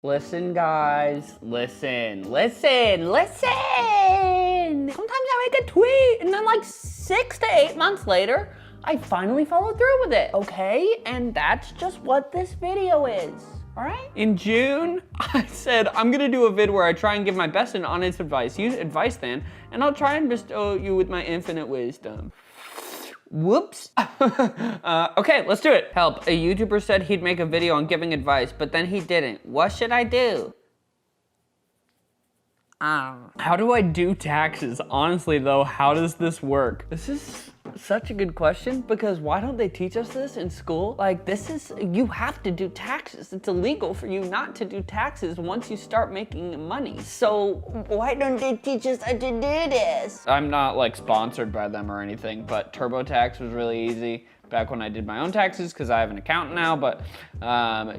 Listen, guys, listen. Sometimes I make a tweet and then like 6 to 8 months later, I finally follow through with it, okay? And that's just what this video is, all right? In June, I said, I'm gonna do a vid where I try and give my best and honest advice. Use advice then, and I'll try and bestow you with my infinite wisdom. Whoops. Okay, let's do it. Help, a YouTuber said he'd make a video on giving advice, but then he didn't. What should I do? How do I do taxes? Honestly though, how does this work? This is such a good question because why don't they teach us this in school? Like you have to do taxes. It's illegal for you not to do taxes once you start making money. So why don't they teach us how to do this? I'm not like sponsored by them or anything, but TurboTax was really easy back when I did my own taxes because I have an accountant now, but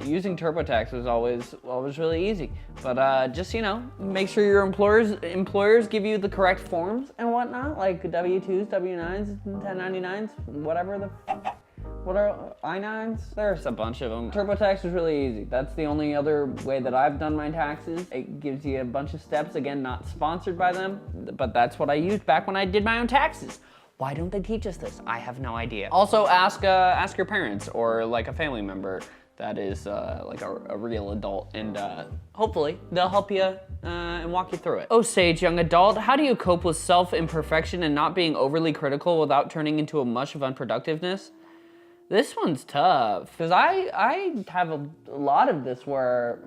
using TurboTax was always really easy. But just, you know, make sure your employers give you the correct forms and whatnot, like W-2s, W-9s, 1099s, whatever what are I-9s? There's a bunch of them. TurboTax is really easy. That's the only other way that I've done my taxes. It gives you a bunch of steps, again, not sponsored by them, but that's what I used back when I did my own taxes. Why don't they teach us this? I have no idea. Also, ask your parents or like a family member that is like a real adult, and hopefully they'll help you and walk you through it. Oh, Sage, young adult, how do you cope with self-imperfection and not being overly critical without turning into a mush of unproductiveness? This one's tough, because I have a lot of this where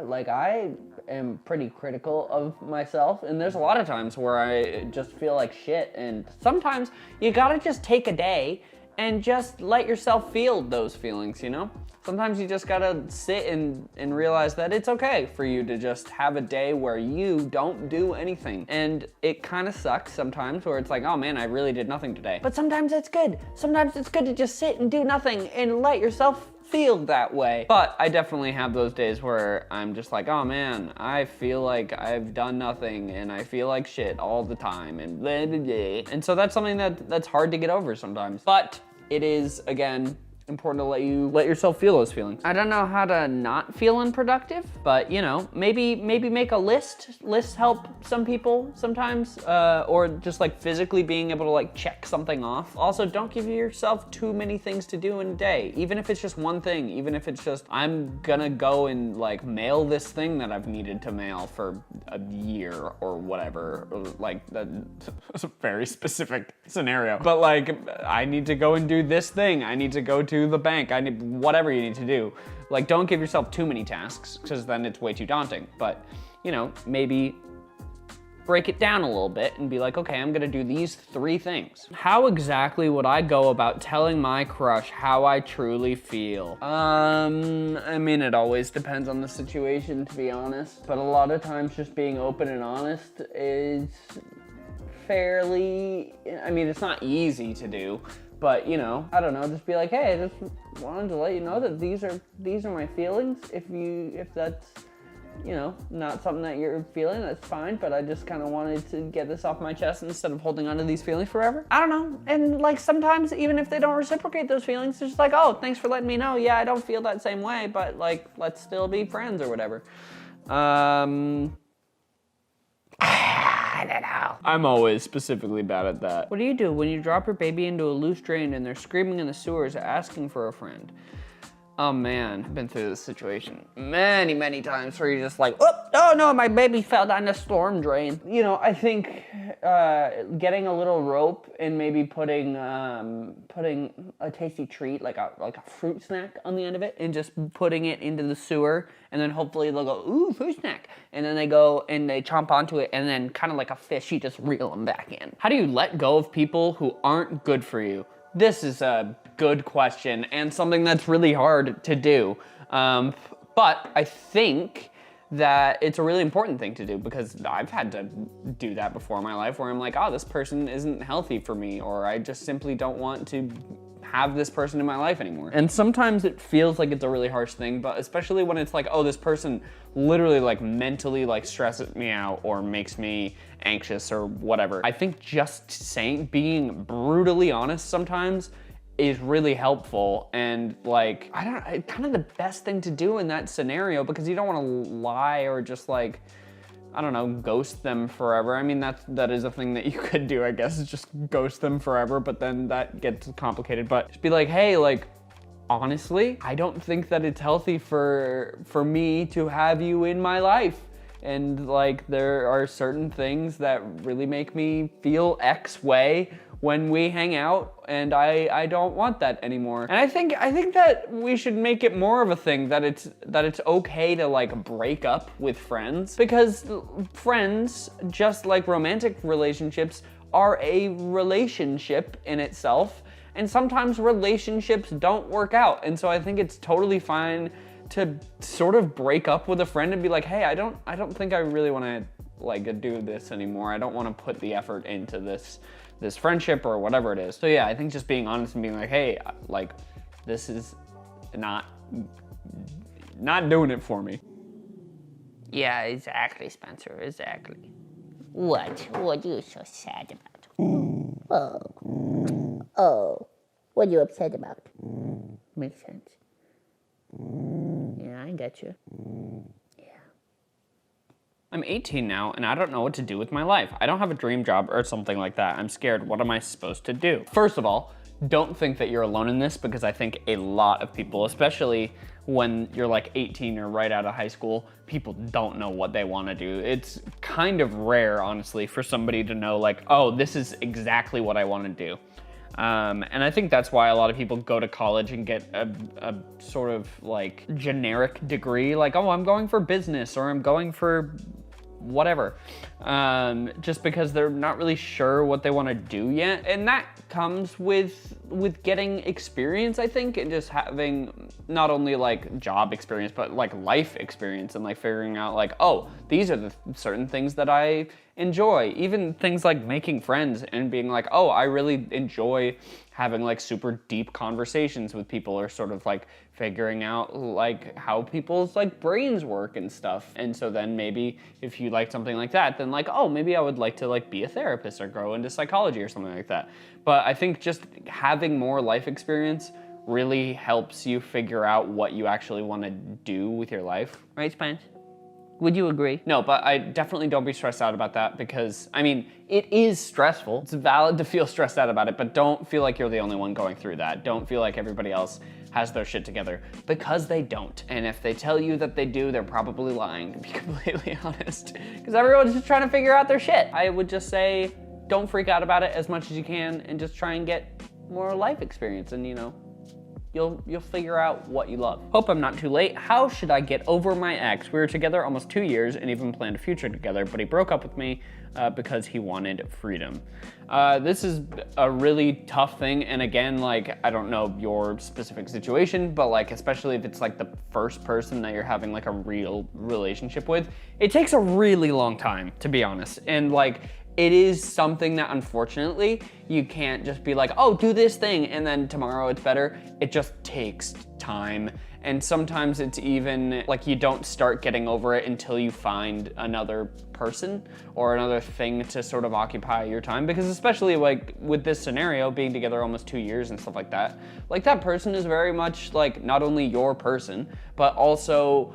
like I am pretty critical of myself, and there's a lot of times where I just feel like shit, and sometimes you gotta just take a day and just let yourself feel those feelings, you know? Sometimes you just gotta sit and realize that it's okay for you to just have a day where you don't do anything. And it kind of sucks sometimes where it's like, oh man, I really did nothing today. But sometimes it's good. Sometimes it's good to just sit and do nothing and let yourself feel that way. But I definitely have those days where I'm just like, oh man, I feel like I've done nothing and I feel like shit all the time and blah, blah, blah. And so that's something that's hard to get over sometimes. But it is, again, important to let yourself feel those feelings. I don't know how to not feel unproductive, but you know, maybe make a list. Lists help some people sometimes, or just like physically being able to like check something off. Also, don't give yourself too many things to do in a day, even if it's just one thing, even if it's just, I'm gonna go and like mail this thing that I've needed to mail for a year or whatever. Like that's a very specific scenario, but like I need to go and do this thing. I need to go to the bank. I need whatever you need to do. Like, don't give yourself too many tasks because then it's way too daunting. But, you know, maybe break it down a little bit and be like, okay, I'm gonna do these 3 things. How exactly would I go about telling my crush how I truly feel? I mean, it always depends on the situation, to be honest. But a lot of times just being open and honest is fairly, I mean, it's not easy to do. But, you know, I don't know, just be like, hey, I just wanted to let you know that these are my feelings. If that's, you know, not something that you're feeling, that's fine, but I just kind of wanted to get this off my chest instead of holding on to these feelings forever. I don't know, and like sometimes even if they don't reciprocate those feelings, it's just like, oh, thanks for letting me know. Yeah, I don't feel that same way, but like, let's still be friends or whatever. I don't know. I'm always specifically bad at that. What do you do when you drop your baby into a loose drain and they're screaming in the sewers asking for a friend? Oh man, I've been through this situation many, many times where you're just like, oh no, my baby fell down the storm drain. You know, I think getting a little rope and maybe putting a tasty treat, like a fruit snack on the end of it, and just putting it into the sewer, and then hopefully they'll go, ooh, fruit snack. And then they go and they chomp onto it, and then kind of like a fish, you just reel them back in. How do you let go of people who aren't good for you? This is a good question and something that's really hard to do. But I think that it's a really important thing to do because I've had to do that before in my life where I'm like, oh, this person isn't healthy for me, or I just simply don't want to have this person in my life anymore. And sometimes it feels like it's a really harsh thing, but especially when it's like, oh, this person literally like mentally like stresses me out or makes me anxious or whatever. I think just being brutally honest sometimes is really helpful, and like, I don't know, kind of the best thing to do in that scenario, because you don't want to lie or just like, I don't know, ghost them forever. I mean, that is a thing that you could do, I guess, is just ghost them forever, but then that gets complicated. But just be like, hey, like, honestly, I don't think that it's healthy for me to have you in my life. And like, there are certain things that really make me feel X way when we hang out, and I don't want that anymore. And I think that we should make it more of a thing that it's okay to like break up with friends, because friends, just like romantic relationships, are a relationship in itself, and sometimes relationships don't work out. And so I think it's totally fine to sort of break up with a friend and be like, hey, I don't think I really want to like do this anymore. I don't want to put the effort into this friendship or whatever it is. So yeah, I think just being honest and being like, hey, like, this is not doing it for me. Yeah, exactly, Spencer, exactly. What are you so sad about? Oh, what are you upset about? Makes sense. Yeah, I get you. I'm 18 now, and I don't know what to do with my life. I don't have a dream job or something like that. I'm scared. What am I supposed to do? First of all, don't think that you're alone in this, because I think a lot of people, especially when you're like 18 or right out of high school, people don't know what they want to do. It's kind of rare, honestly, for somebody to know like, oh, this is exactly what I want to do. And I think that's why a lot of people go to college and get a sort of like generic degree, like, oh, I'm going for business, or I'm going for whatever, just because they're not really sure what they want to do yet. And that comes with getting experience, I think, and just having not only like job experience, but like life experience, and like figuring out like, oh, these are the certain things that I enjoy. Even things like making friends and being like, oh, I really enjoy having like super deep conversations with people, or sort of like figuring out like how people's like brains work and stuff. And so then maybe if you like something like that, then like, oh, maybe I would like to like be a therapist or grow into psychology or something like that. But I think just having more life experience really helps you figure out what you actually want to do with your life. Right, Spence? Would you agree? No, but I definitely don't be stressed out about that, because, I mean, it is stressful. It's valid to feel stressed out about it, but don't feel like you're the only one going through that. Don't feel like everybody else has their shit together, because they don't. And if they tell you that they do, they're probably lying, to be completely honest, because everyone's just trying to figure out their shit. I would just say, don't freak out about it as much as you can, and just try and get more life experience, and you know, you'll figure out what you love. Hope I'm not too late. How should I get over my ex? We were together almost 2 years and even planned a future together, but he broke up with me because he wanted freedom. This is a really tough thing, and again, like, I don't know your specific situation, but like, especially if it's like the first person that you're having like a real relationship with, it takes a really long time, to be honest. And like, it is something that unfortunately you can't just be like, oh, do this thing and then tomorrow it's better. It just takes time. And sometimes it's even like you don't start getting over it until you find another person or another thing to sort of occupy your time. Because especially like with this scenario, being together almost 2 years and stuff like that person is very much like not only your person, but also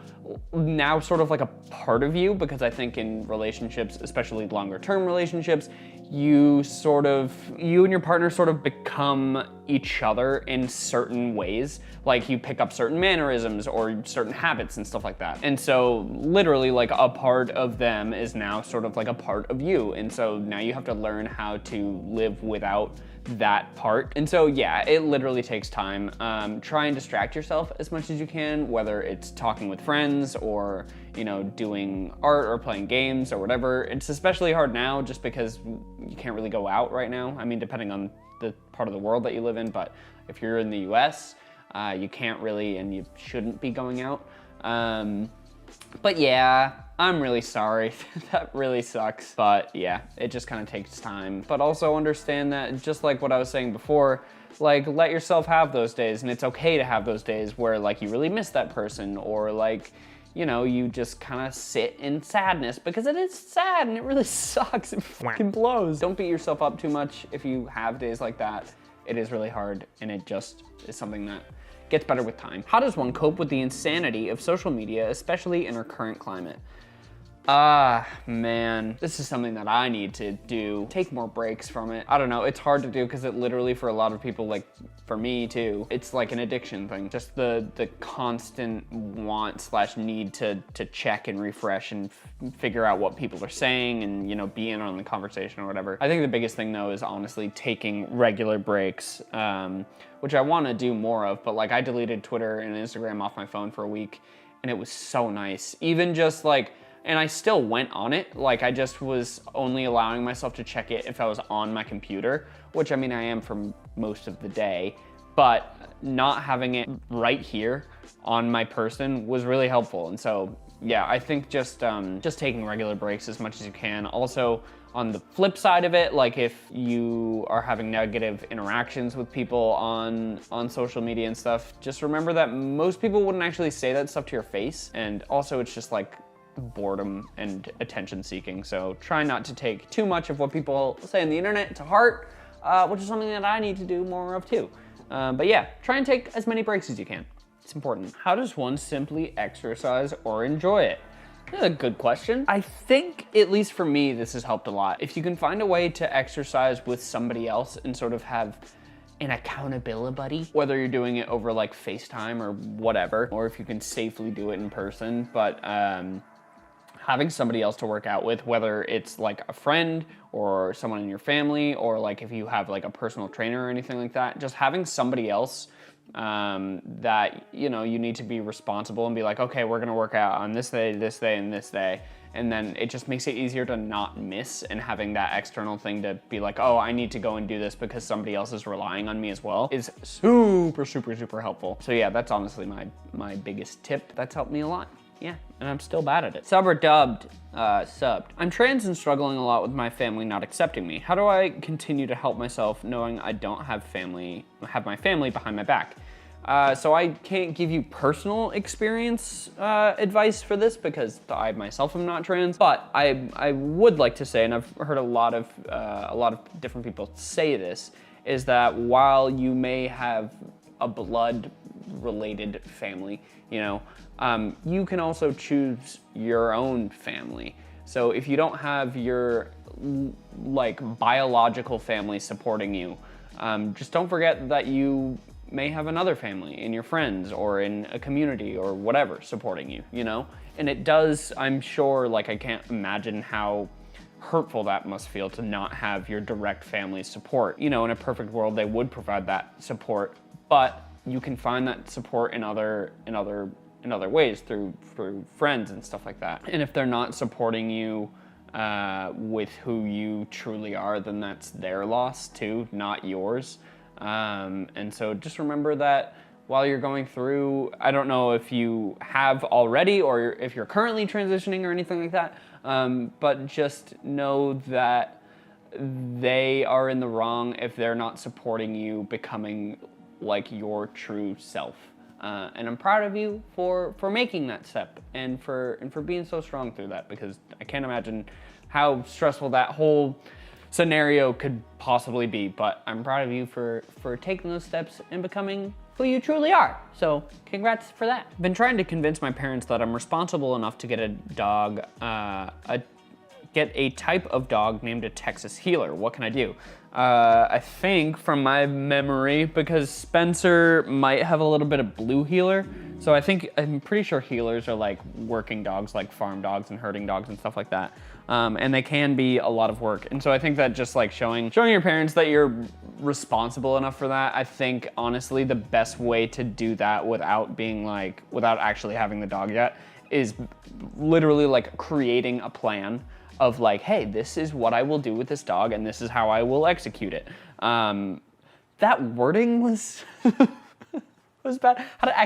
now sort of like a part of you. Because I think in relationships, especially longer term relationships, you and your partner sort of become each other in certain ways. Like you pick up certain mannerisms or certain habits and stuff like that. And so literally like a part of them is now sort of like a part of you. And so now you have to learn how to live without that part. And so yeah, it literally takes time. Try and distract yourself as much as you can, whether it's talking with friends or, you know, doing art or playing games or whatever. It's especially hard now just because you can't really go out right now. I mean, depending on the part of the world that you live in, but if you're in the US, you can't really, and you shouldn't be going out. But yeah, I'm really sorry. That really sucks. But yeah, it just kind of takes time. But also understand that, just like what I was saying before, like let yourself have those days, and it's okay to have those days where like you really miss that person, or like, you know, you just kind of sit in sadness, because it is sad and it really sucks. It fucking blows. Don't beat yourself up too much if you have days like that. it is really hard, and it just is something that gets better with time. How does one cope with the insanity of social media, especially in our current climate? Man, this is something that I need to do. Take more breaks from it. I don't know, it's hard to do because it literally, for a lot of people, like for me too, it's like an addiction thing. Just the constant want slash need to check and refresh and figure out what people are saying and, you know, be in on the conversation or whatever. I think the biggest thing though is honestly taking regular breaks, which I want to do more of, but like I deleted Twitter and Instagram off my phone for a week and it was so nice. Even just like, and I still went on it, like I just was only allowing myself to check it if I was on my computer, which I mean I am for most of the day, but not having it right here on my person was really helpful. And so yeah, I think just taking regular breaks as much as you can. Also, on the flip side of it, like if you are having negative interactions with people on social media and stuff, just remember that most people wouldn't actually say that stuff to your face. And also it's just like boredom and attention seeking. So try not to take too much of what people say on the internet to heart, which is something that I need to do more of too. But yeah, try and take as many breaks as you can. It's important. How does one simply exercise or enjoy it? That's a good question. I think, at least for me, this has helped a lot. If you can find a way to exercise with somebody else and sort of have an accountability buddy, whether you're doing it over like FaceTime or whatever, or if you can safely do it in person, but having somebody else to work out with, whether it's like a friend or someone in your family, or like if you have like a personal trainer or anything like that, just having somebody else that, you know, you need to be responsible and be like, okay, we're gonna work out on this day, and this day. And then it just makes it easier to not miss, and having that external thing to be like, oh, I need to go and do this because somebody else is relying on me as well, is super, super, super helpful. So yeah, that's honestly my biggest tip. That's helped me a lot. Yeah, and I'm still bad at it. Sub or dubbed? Subbed. I'm trans and struggling a lot with my family not accepting me. How do I continue to help myself knowing I don't have my family behind my back? So I can't give you personal experience advice for this because I myself am not trans, but I would like to say, and I've heard a lot of different people say this, is that while you may have a blood-related family, you know, you can also choose your own family. So if you don't have your like biological family supporting you, just don't forget that you may have another family in your friends or in a community or whatever supporting you, you know? And it does, I'm sure, like I can't imagine how hurtful that must feel to not have your direct family support. You know, in a perfect world, they would provide that support, but you can find that support in other ways through friends and stuff like that. And if they're not supporting you with who you truly are, then that's their loss too, not yours. And so just remember that while you're going through, I don't know if you have already or if you're currently transitioning or anything like that, but just know that they are in the wrong if they're not supporting you becoming like your true self. And I'm proud of you for making that step and for being so strong through that, because I can't imagine how stressful that whole scenario could possibly be, but I'm proud of you for taking those steps and becoming who you truly are. So congrats for that. I've been trying to convince my parents that I'm responsible enough to get a dog, get a type of dog named a Texas Healer. What can I do? I think from my memory, because Spencer might have a little bit of blue healer. So I'm pretty sure healers are like working dogs, like farm dogs and herding dogs and stuff like that. And they can be a lot of work. And so I think that just like showing your parents that you're responsible enough for that, I think honestly the best way to do that without actually having the dog yet is literally like creating a plan of like, hey, this is what I will do with this dog and this is how I will execute it. That wording was was bad. How to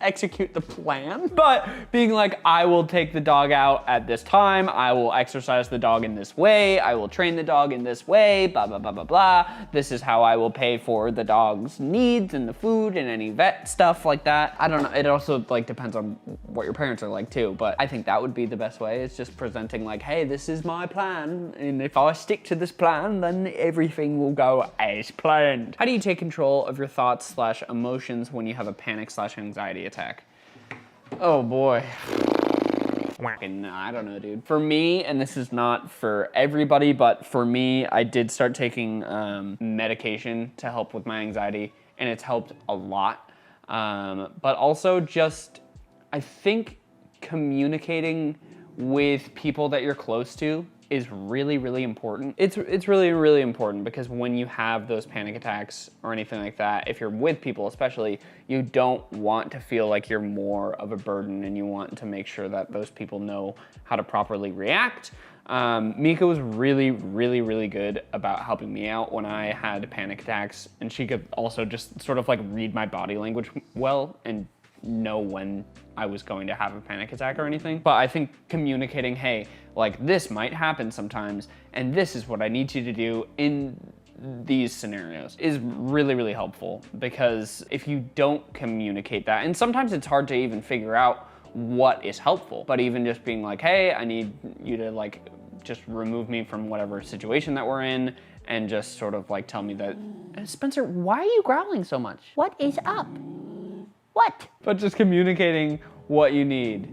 execute the plan. But being like, I will take the dog out at this time, I will exercise the dog in this way, I will train the dog in this way, blah, blah, blah, blah, blah. This is how I will pay for the dog's needs and the food and any vet stuff like that. I don't know, it also like depends on what your parents are like too, but I think that would be the best way. It's just presenting like, hey, this is my plan, and if I stick to this plan, then everything will go as planned. How do you take control of your thoughts / emotions when you have a panic / anxiety attack? Oh boy. I don't know, dude. For me, and this is not for everybody, but for me, I did start taking medication to help with my anxiety, and it's helped a lot. But also just, I think communicating with people that you're close to is really, really important. It's really, really important because when you have those panic attacks or anything like that, if you're with people especially, you don't want to feel like you're more of a burden, and you want to make sure that those people know how to properly react. Mika was really, really, really good about helping me out when I had panic attacks, and she could also just sort of like read my body language well and know when I was going to have a panic attack or anything. But I think communicating, hey, like this might happen sometimes, and this is what I need you to do in these scenarios is really, really helpful, because if you don't communicate that, and sometimes it's hard to even figure out what is helpful, but even just being like, hey, I need you to like just remove me from whatever situation that we're in, and just sort of like tell me that, Spencer, why are you growling so much? What is up? What? But just communicating what you need.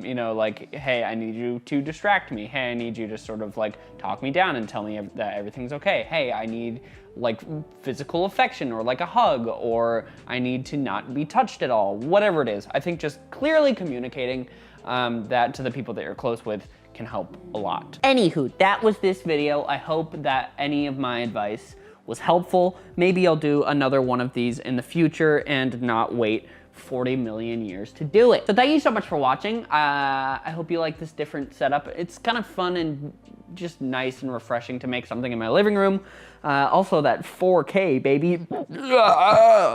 You know, like, hey, I need you to distract me. Hey, I need you to sort of like talk me down and tell me that everything's okay. Hey, I need like physical affection, or like a hug, or I need to not be touched at all, whatever it is. I think just clearly communicating that to the people that you're close with can help a lot. Anywho, that was this video. I hope that any of my advice was helpful. Maybe I'll do another one of these in the future and not wait 40 million years to do it. So thank you so much for watching. I hope you like this different setup. It's kind of fun and just nice and refreshing to make something in my living room. Also that 4K, baby.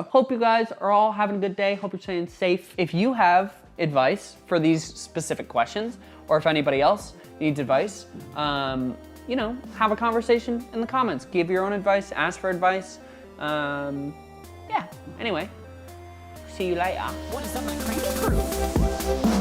Hope you guys are all having a good day. Hope you're staying safe. If you have advice for these specific questions, or if anybody else needs advice, you know, have a conversation in the comments. Give your own advice, ask for advice. Yeah, anyway, see you later. What is up, my crazy crew?